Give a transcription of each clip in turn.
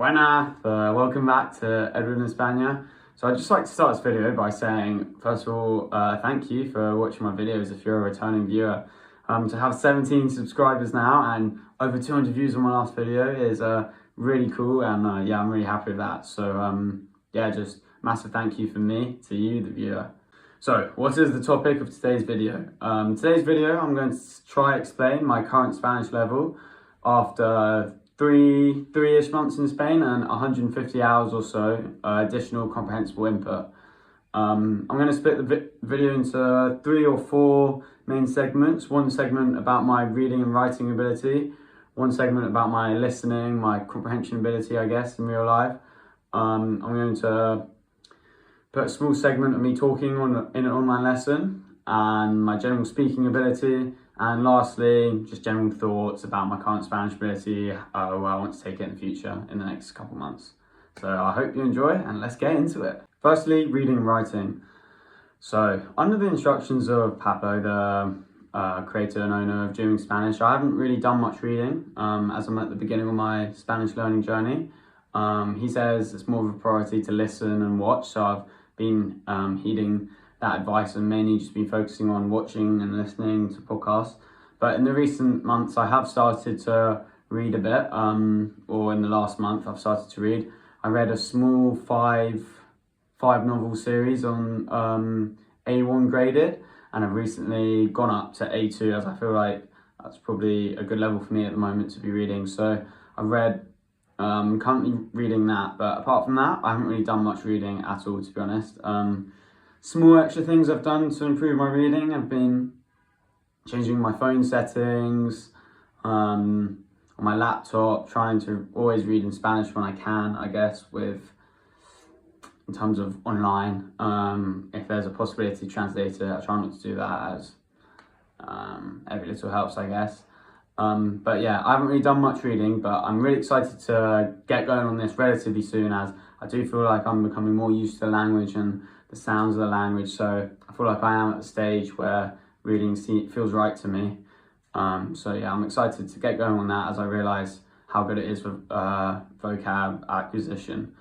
Buenas, welcome back to Edward in España. So I'd just like to start this video by saying, first of all, thank you for watching my videos if you're a returning viewer. To have 17 subscribers now and over 200 views on my last video is really cool, and yeah, I'm really happy with that. So yeah, just massive thank you from me to you, the viewer. So what is the topic of today's video? Today's video I'm going to try explain my current Spanish level after three-ish months in Spain and 150 hours or so additional comprehensible input. I'm going to split the video into 3 or 4 main segments. One segment about my reading and writing ability, one segment about my listening, my comprehension ability, I guess, in real life. I'm going to put a small segment of me talking in an online lesson and my general speaking ability. And lastly, just general thoughts about my current Spanish ability, where I want to take it in the future in the next couple months. So I hope you enjoy, and let's get into it. Firstly, reading and writing. So under the instructions of Papo, the creator and owner of Doing Spanish, I haven't really done much reading as I'm at the beginning of my Spanish learning journey. He says it's more of a priority to listen and watch, so I've been heeding that advice and mainly just been focusing on watching and listening to podcasts. But in the recent months I have started to read a bit, or in the last month I've started to read. I read a small five novel series on A1 graded, and I've recently gone up to A2 as I feel like that's probably a good level for me at the moment to be reading. So I've read, currently reading that, but apart from that I haven't really done much reading at all, to be honest. Small extra things I've done to improve my reading have been changing my phone settings on my laptop, trying to always read in Spanish when I can, I guess, in terms of online. If there's a possibility to translate it, I try not to do that, as every little helps, I guess. But yeah, I haven't really done much reading, but I'm really excited to get going on this relatively soon, as I do feel like I'm becoming more used to the language and the sounds of the language. So I feel like I am at the stage where reading feels right to me. So yeah, I'm excited to get going on that as I realise how good it is for vocab acquisition.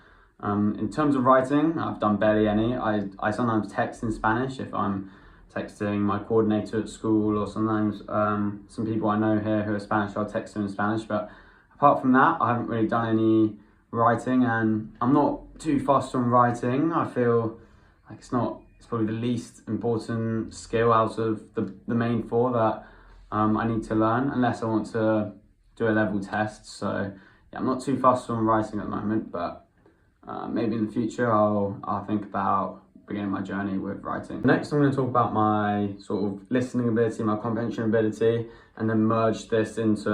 In terms of writing, I've done barely any. I sometimes text in Spanish if I'm texting my coordinator at school, or sometimes some people I know here who are Spanish, I'll text them in Spanish. But apart from that, I haven't really done any writing, and I'm not too fussed on writing. I feel like it's probably the least important skill out of the main 4 that I need to learn, unless I want to do a level test. So yeah, I'm not too fussed on writing at the moment, but maybe in the future I'll think about beginning my journey with writing. Next, I'm going to talk about my sort of listening ability, my comprehension ability, and then merge this into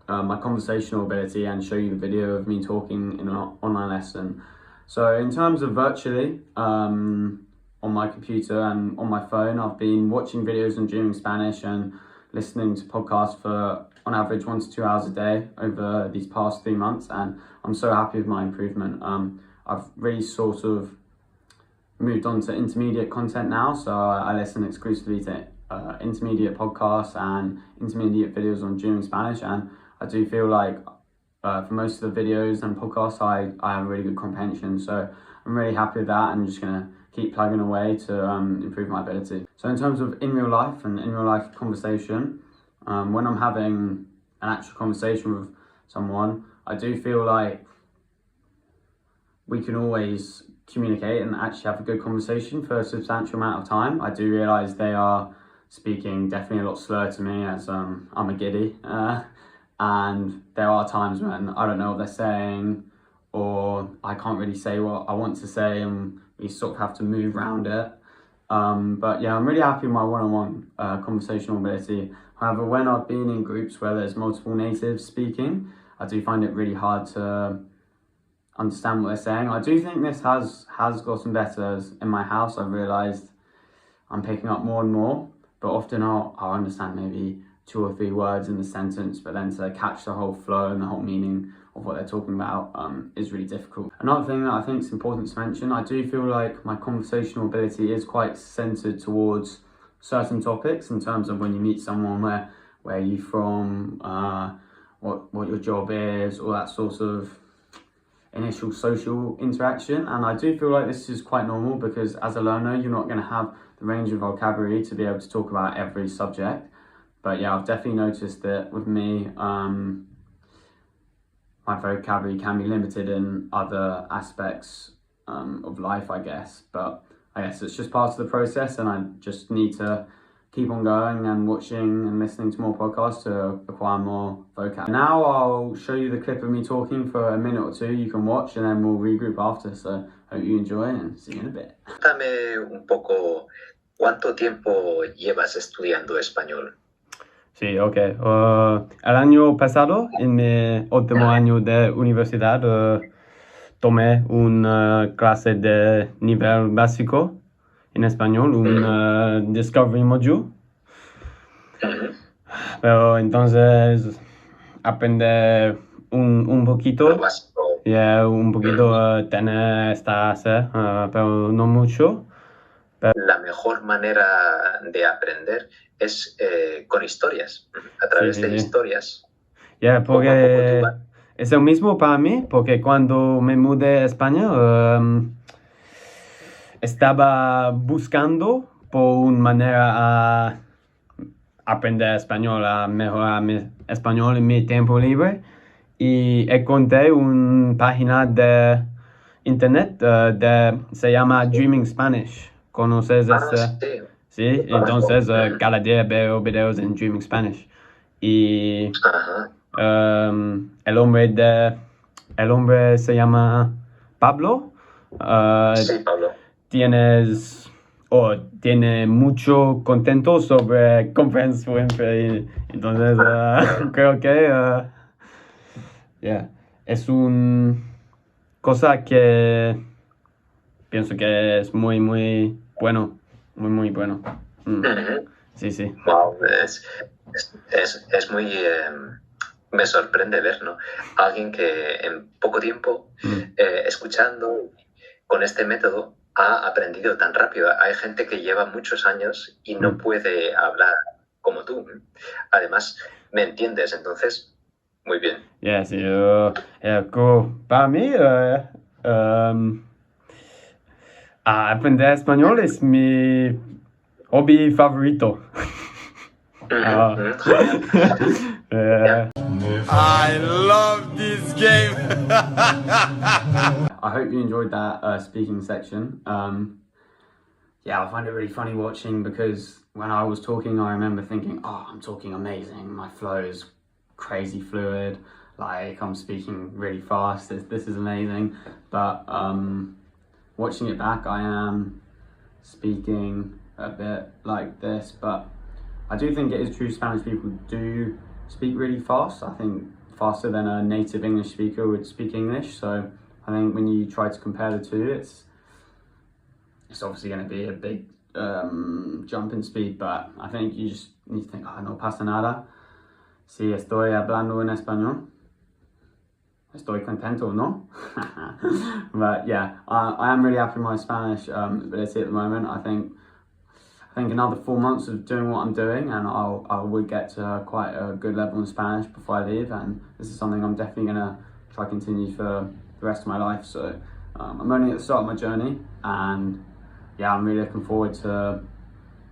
my conversational ability and show you the video of me talking in an online lesson. So in terms of virtually, on my computer and on my phone, I've been watching videos on Doing Spanish and listening to podcasts for, on average, 1 to 2 hours a day over these past 3 months, and I'm so happy with my improvement. I've really sort of moved on to intermediate content now, so I listen exclusively to intermediate podcasts and intermediate videos on Doing Spanish, and I do feel like for most of the videos and podcasts I have really good comprehension. So I'm really happy with that, and I'm just going to keep plugging away to improve my ability. So in terms of in real life and in real life conversation, when I'm having an actual conversation with someone, I do feel like we can always communicate and actually have a good conversation for a substantial amount of time. I do realise they are speaking definitely a lot slower to me, as I'm a giddy, and there are times when I don't know what they're saying, or I can't really say what I want to say, and we sort of have to move around it. But yeah, I'm really happy with my one-on-one conversational ability. However, when I've been in groups where there's multiple natives speaking, I do find it really hard to understand what they're saying. I do think this has gotten better, as in my house I've realised I'm picking up more and more, but often I'll understand maybe 2 or 3 words in the sentence, but then to catch the whole flow and the whole meaning of what they're talking about is really difficult. Another thing that I think is important to mention, I do feel like my conversational ability is quite centered towards certain topics, in terms of when you meet someone, where are you from, what your job is, all that sort of initial social interaction, and I do feel like this is quite normal because as a learner you're not going to have the range of vocabulary to be able to talk about every subject. But yeah, I've definitely noticed that with me, my vocabulary can be limited in other aspects of life, I guess. But I guess it's just part of the process, and I just need to keep on going and watching and listening to more podcasts to acquire more vocab. Now I'll show you the clip of me talking for a minute or two. You can watch and then we'll regroup after. So hope you enjoy and see you in a bit. Cuéntame un poco, ¿cuánto tiempo llevas estudiando español? Sí, ok. El año pasado, en mi último año de universidad, tomé una clase de nivel básico en español, un Discovery Module. Pero entonces aprender un poquito, un poquito tener esta hacer, pero no mucho. La mejor manera de aprender es con historias, a través de historias. Porque es el mismo para mí, porque cuando me mudé a España estaba buscando por una manera a aprender español, a mejorar mi español en mi tiempo libre, y encontré una página de internet se llama Dreaming Spanish. ¿Conoces Sí. Sí, entonces cada día veo videos en Dreaming Spanish. Y el hombre se llama Pablo. Sí, Pablo. Tiene mucho contento sobre comprehensivamente. Entonces creo que es una cosa que pienso que es muy, muy bueno. Muy bueno. Sí. Wow, es muy... me sorprende ver, ¿no? Alguien que en poco tiempo, escuchando con este método, ha aprendido tan rápido. Hay gente que lleva muchos años y no puede hablar como tú. Además, me entiendes, entonces, muy bien. Sí, para mí, aprender español es mi hobby favorito. I love this game. I hope you enjoyed that speaking section. I find it really funny watching because when I was talking, I remember thinking, I'm talking amazing. My flow is crazy fluid. Like I'm speaking really fast. This is amazing. But watching it back, I am speaking a bit like this, but I do think it is true Spanish people do speak really fast. I think faster than a native English speaker would speak English. So I think when you try to compare the two, it's obviously going to be a big jump in speed, but I think you just need to think, no pasa nada. Si estoy hablando en español, estoy contento, ¿no? But yeah, I am really happy with my Spanish ability at the moment. I think another 4 months of doing what I'm doing and I would get to quite a good level in Spanish before I leave, and this is something I'm definitely going to try to continue for the rest of my life. So I'm only at the start of my journey, and I'm really looking forward to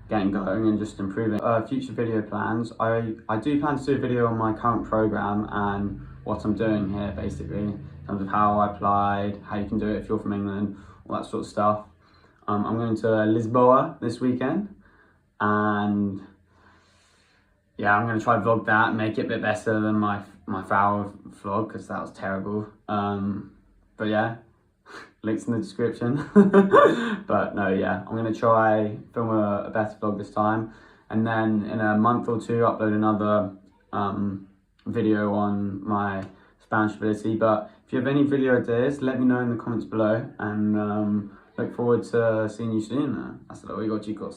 getting going and just improving. Future video plans, I do plan to do a video on my current program and what I'm doing here, basically, in terms of how I applied, how you can do it if you're from England, all that sort of stuff. I'm going to Lisboa this weekend, and I'm going to try to vlog that and make it a bit better than my foul vlog, because that was terrible. But yeah, links in the description. But no, I'm going to try film a better vlog this time, and then in a month or two upload another video on my Spanish ability. But if you have any video ideas, let me know in the comments below, and look forward to seeing you soon. Hasta luego, chicos.